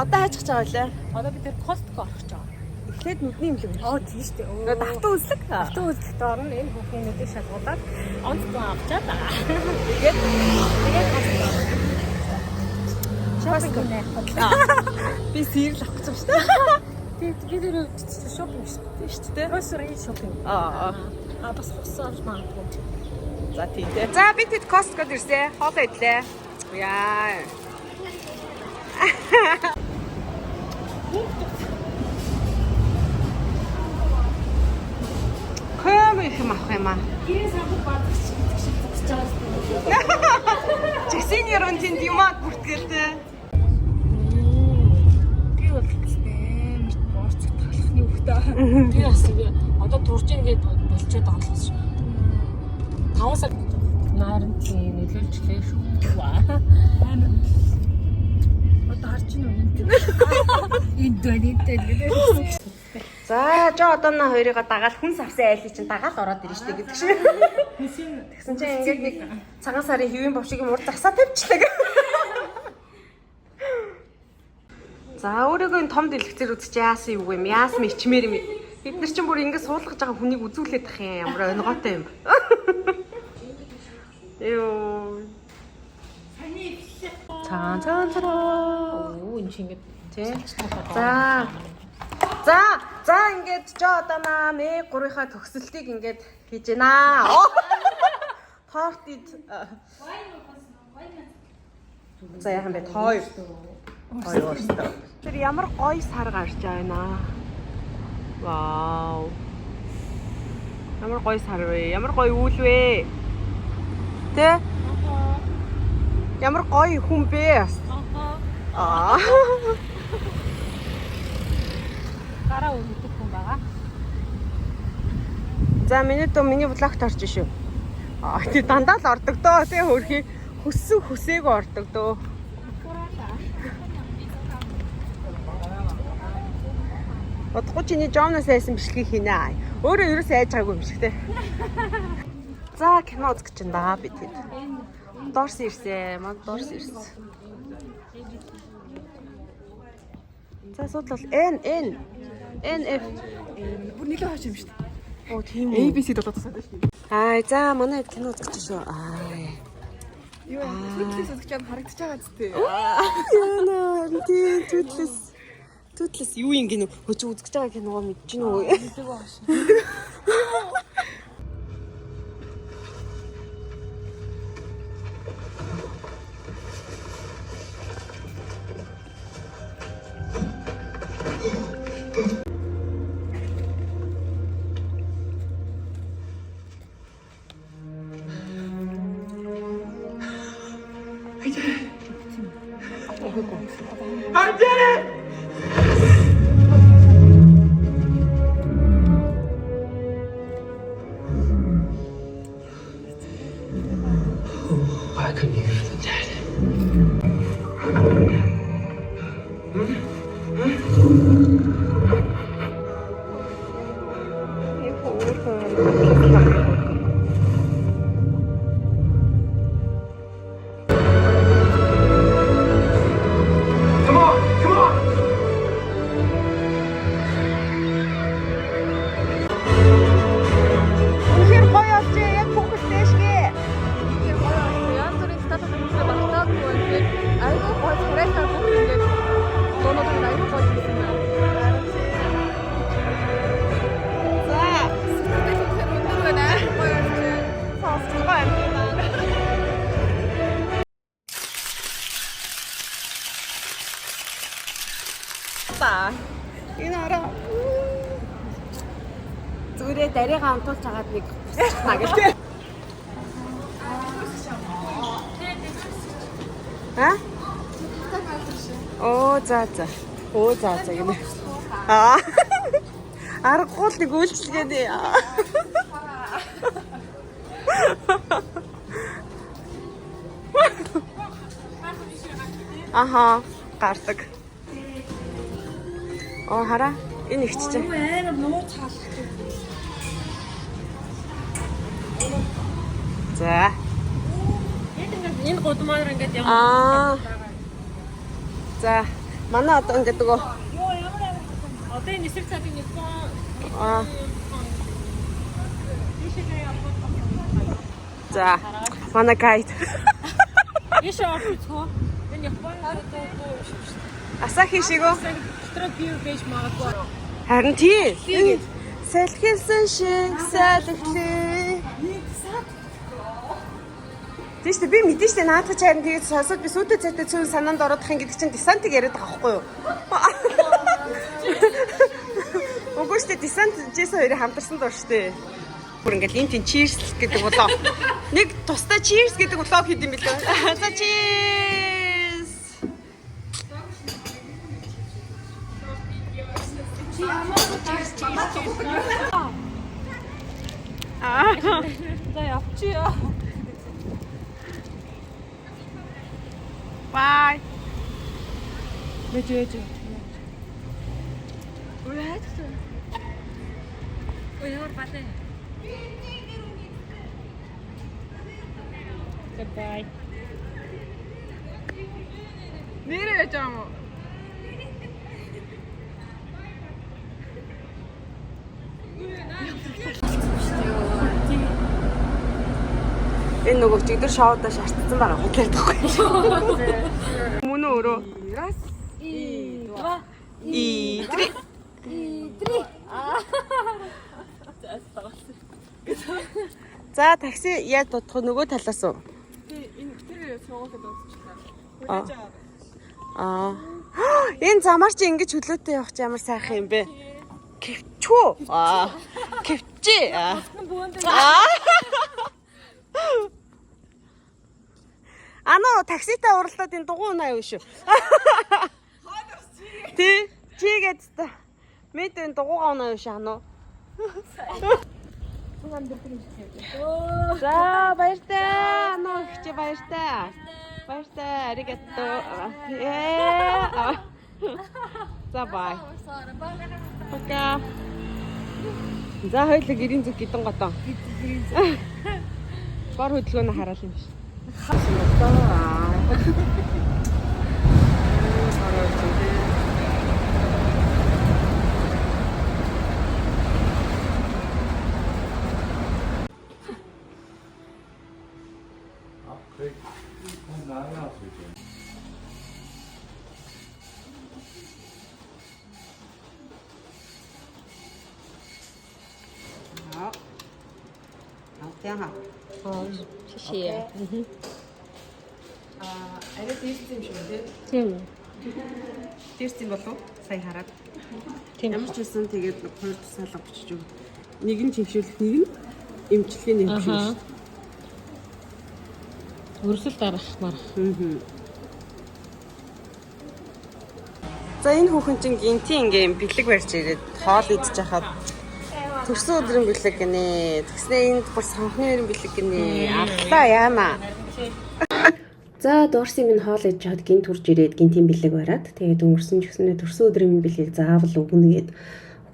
одоо хайчих чагаа лээ. Одоо бид Costco орох гэж байгаа. Эхлээд нүдний имлэг. Тийм шүү дээ. Давтан үзлэг. Давтан үзлэгт орно. Энэ бүхний нүдийг шалгуулаад онцгой авчаад байгаа. Тэгээд Costco нэ. би сэрэл авах гэж байна шүү дээ. Тэгээд бид шопинг шүү дээ. Grocery shopping. Бас хосоор магадгүй. За тийм дээ. За бид хэд Costco-д ирсэн. Хоолоо идлээ. Яа. Хэм их мах юм аа. Гэрээ самбар бадагч гэдэг шиг зогсож байгаа. Жисэн ярон тэнд юмаа бүртгэлтэй. Би бол амар борцог талхны хөвгтэй. Би бас одоо турж ингээд болчиход байгаа юм шиг. 5 сар нарангийн нөлөөлчлээ шүү. Амар. Одоо харж байна уу энэ? Энд гэдэг. За жоо одоо на хоёрыг дагаал хүн савсан айлыг чинь дагаал ороод ирнэ штэ гэдэг шиг. Тэгсэн чинь ингээд нэг цагаан сарын хэвийн бовшиг юм урд засаа тавьчихлаа. За өөрөөгөө энэ том дэлгэцээр үзэж яасан юу юм? Яасан ичмээр юм. Бид нар чинь бүр ингээд суулгаж байгаа хүнийг үзүүлээд ах юм. Ямар онгойтой юм. Йоо. Цаан. Оо энэ чинь ингээд тий. За ингээд жоо одоо Мэг 3-ийнхаа төгсөлтийг ингээд хийж байна. Торт ид. За яхан бэ? Хоёр. Тэр ямар гоё сар гарч байна. Вау. Ямар гоё сар вэ? Ямар гоё үйл вэ? Тэ? Ямар гоё хүн бэ? Гараа өгдөг хүн байгаа. За миний влогт орж шүү. Тий дандаа л ордог доо. Тий хөрхи хүссэн хүсээгүй ордог дөө. Бодохгүй чиний жомноос айсан бичлэгийг хийнэ. Өөрөө ерөөс айж байгаагүй юм шиг тий. За кино үзэх гэж байна бид хэд. Дорс ирсэн. Манд дорс ирсэн. За судлал NF бүр нэг л хаач юм шүү дээ. Оо тийм үү. ABC дулаад тасаад шүү дээ. За манай хэд кино үзэж шүү. Юу Tootless үзэж байгаа харагдаж байгаа зү. Яна тийм Tootless юу юм гинэ хөч үзэж байгаа киногоо мэдэж гинэ үү? Мэддэг байгаа шүү. I did it! Why couldn't you have done that? Энэ араа зүрээ даригаа амтуулж хагаад нэг босчихна гэх. Оо за гэнэ. Аргагүй л нэг үйлчлэгээ. Аха гардаг. Оо хараа энэ ихчээ. Амар нуур цаалах. За. Энэ гудмаар ингээд яваа. За. Манай одоо ингээд нөгөө Йоо ямар одоо энэ эсрэг цаадын нэг аа. За. Манай гайд. Иш орчихоо. Энэ Японы Асахи шигөө. дотор бие бэж магадгүй. Харин тий. Сэлхэлсэн шиг сэлхлээ. Тийш би мэдэн штэ наадах чарн тэгээд сонсоод би сүйдэ цайтай цөөн санаанд ороодох юм гэдэг чинь десантыг яриад байгаа байхгүй юу? Уггүй штэ десант жисэн хоёрыг хамтарсан доо штэ. Бүр ингээд линтийн cheers гэдэг болоо. Нэг тусдаа cheers гэдэг болоо хийд юм билээ. За cheers. За явчихъя. Bye. Мэж. Үрээд. Ой ямар балай. Bye. Нэрээ яж байгаа юм уу? Энэ нөгөө чигдэр шоудаа шаардсан байгаа хөдлөд байхгүй. Мөн өөрөө. Раз. Три. За такси яаж дутах нөгөө талаас уу? Энэ тэр суугаад дуусчихлаа. Аа. Энэ замаар чи ингэж хөлөөтэй явах чи ямар сайхан юм бэ? Кевчүү. Аа. Кевчи. Аа. Ано такситай уралдаад энэ дугуй унаа юу шүү. Тий, чигээд та. Мэд энэ дугуйгаа унаа юу шүү ано. За баяртай. Ано ихч баяртай. Баяртай. Аригато. За бай. Пока. За хоёул гэрийн зүг гидэн готоо. Бор хөдөлгөөнө хараал юм биш. Шишээ. Арай дээрсэн юм шүү дээ. Тийм. Дээрсэн болов сая хараад. Тийм. Ямар ч байсан тэгээд хоёр тусаалга бичиж өг. Нэг нь чимшүүлэх, нэг нь эмчилгээний хэмжээ. Өрсөл дарах марах. За энэ хүүхэн чинь гинти ингээм бэлэг барьж ирээд хоол идчих хахад төрсөн өдрийн бэлэг гинэ. Тэгснээ энд бүр санхны өрийн бэлэг гинэ. Авлаа яамаа. За дуурсын минь хоол идэж хаад гинт хурж ирээд гинтийн бэлэг бариад тэгээд өнгөрсөн ч гэснээр төрсөн өдрийн бэлгийг заавал өгнө гэд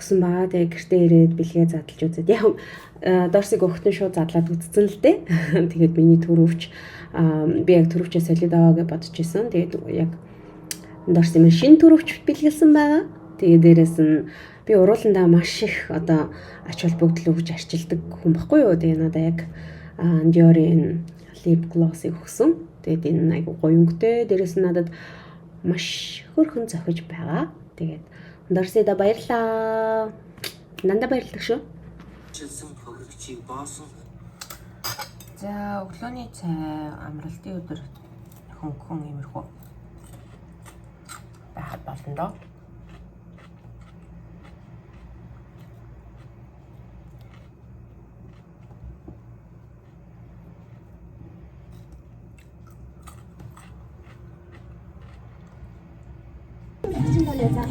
өгсөн баа. Тэгээд гэртээ ирээд бэлгээ задлж үзээд яг дуурсыг өгтөн шууд задлаад үзсэн л дээ. Тэгээд миний төрөвч би яг төрөвчөө солид аваа гэж бодож исэн. Тэгээд яг дуурсын минь шинэ төрөвч бэлгэлсэн байгаа. Тэгээд дээрэс нь би урууландаа маш их одоо ач холбогдол өгж арчилдаг хүн баггүй юу. Тэгээд надаа яг Dior-ийн lip gloss-ыг өгсөн. Тэгээд энэ айгу гоё өнгөтэй. Дээрээс нь надад маш хөрхөн зохиж байгаа. Тэгээд Дорсида баярлаа. Нанда баярлалаа шүү. Чилсэн хөгжийг боосон. За өглөөний цай амралтын өдөр хөнгөн иймэрхүү байхад болно доо.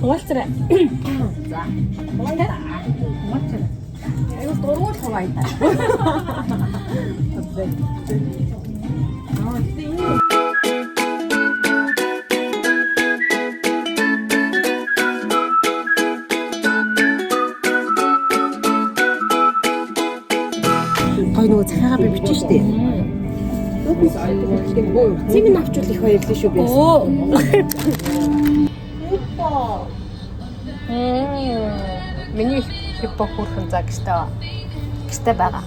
Хуваалцарай. За. Хуваалцарай. Айгу дургуул хуваайта. Гой нөгөө цахиагаа би бичсэн шүү дээ. Цэвэн авчвал их баярлалаа шүү би. Миний хиппо хүрхэн заа гэжтэй байгаа.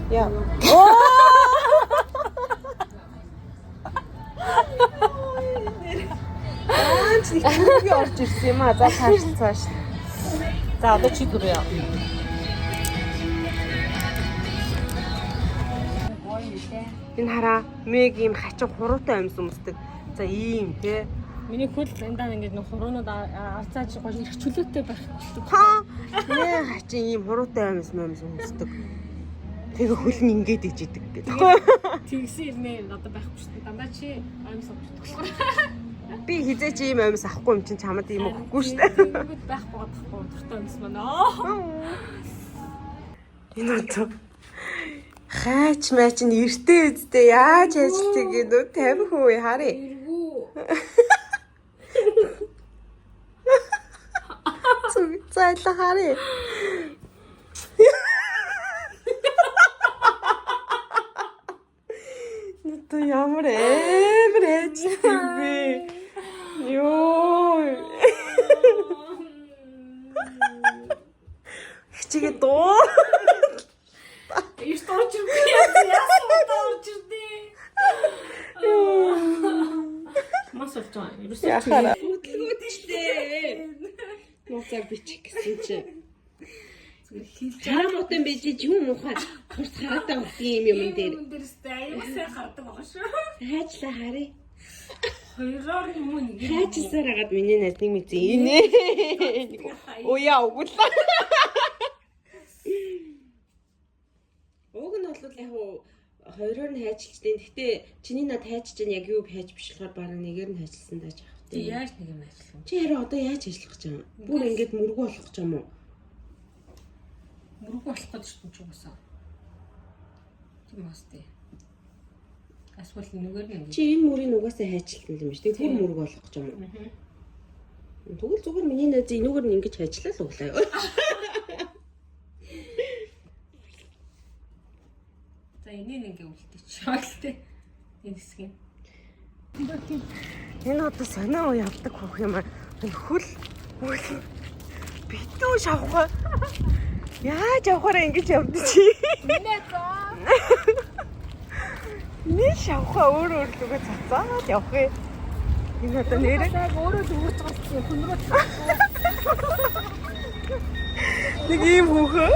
Яа. Чи түрүү орж ирсэн юм аа. За цааш. За одоо чи дүрээ. Энэ хараа мэг ийм хачин хуруутай амьс өмсдөг. За ийм тий. Миний хөл эндаа ингээд нэг хуруунууд арцаач гол их чөлөөтэй байх. Хаа. Нэ хачин ийм хуруутай амьс өмсдөг. Тэгээ хөл нь ингээд иж идэг гэдэг. Тэгсэн ирнэ одоо байхгүй шүү дээ. Дандаа чи амьс авчихдаг болохоор. Би хизээч ийм амьс авахгүй юм чинь чамд ийм өгөхгүй шүү дээ. Тэгэнгүүт байхгүй дуртай амьс манай. Энэ одоо хаач маач нь эртээ үсттэй яаж ажилтгийг гэнэ 50% харъя. Цайлаа харъя. Нүд ямар амар ажилтгийг бэ. Йоо. Хичээгээ доо. Иш торч юм яасан торч дээ. Мас олчаа. Яхаа. Хөтлгүүд штэ. Моцаг бичих гэсэн чи. Чарамуудын бижиж юм ухаад хурц хараатай болдгийн юм дээр. Юм дээрстэй аяасаа хардаг байгаа шүү. Хайчлаа харъя. Хоёроор юм уу нэг. Хайчлаар хагаад миний найзныг мэдээ инээ. Уяа угууллаа. Уг нь бол яг хоёроор нь хайчилчтэй. Гэхдээ чиний над хайчиж яг юу хайч биш болохоор бараг нэгээр нь хайчилсан даа жаах. Ти яаж нэг юм ажиллах вэ? Чи хараа одоо яаж ажиллах гэж юм? Бүр ингэж мөргөө болох гэж юм уу? Мөргөө болох гэж шүү дээ уусаа. Тийм бастэй. Асвал нүгээр нь ингэ. Чи энэ мөрийг угаасаа хайчилсан юм шүү дээ. Бүр мөргөө болох гэж юм уу? Тэгвэл зүгээр миний найз энүүгээр нь ингэж хайчлаа л углаа. За энийг ингээ үлдээч. Шаалтай. Энэ хэсгийг. Энэ одоо сонио явдаг хөх юм аа. Хөл битүү шавхаа. Яаж явахаараа ингэж явдаг чи? Нэ заа. Нэг шавхаа өөр лугаа цацаад явах юм. Энэ одоо нэрээ өөрөө дүүрж гарсан хүнрөө. нэг юм хөөхөө.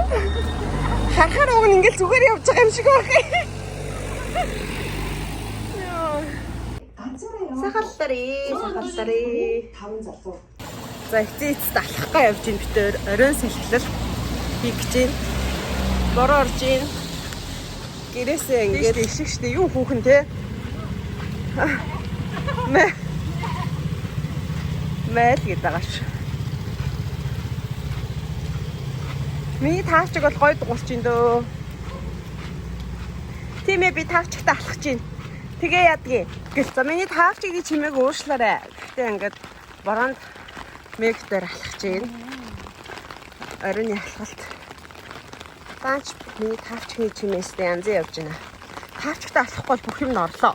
Харахаар уг нь ингээл зүгээр явж байгаа юм шиг байна. Сахалларee. 5 залуу. За эцээцд алхахгаа явж ин битээр оройн салхилал хийх гэж байна. Бороо орж ийн. Гэрээсээ ингээд ишиг штэ юу хүүхэн те. Мэйл гэдэг байгаа ш. Миний таавчиг бол гой дуурч ин дөө. Тийм ээ би таавчигтаа алхаж ийн. Тэгээ ядгийг. Гэл за миний таавчгийн чимээг өөрчлөөрэй. Гэхдээ ингээд бороонд мэгтэр алхаж ийн. Оройн алхалт. Баач миний таавчгийн чимээсээ янзын явж байна. Таавчигтаа алхахгүй бүх юм нь орлоо.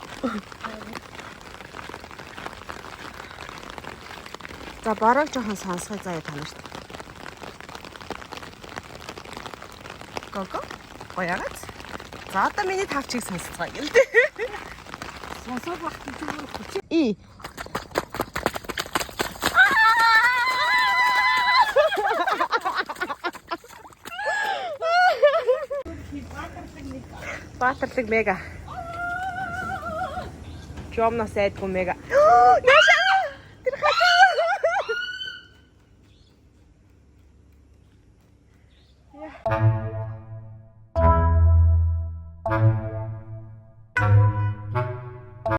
За бороо жоохон сонсгоё заяа та нарт. Гого. Гоягаач. За одоо миний тавчийг сонсцгаая гэлээ. Сонсоод багт зүгээр хүч. И. Баатарлаг мега. Жомнос айдгүй мега. Наша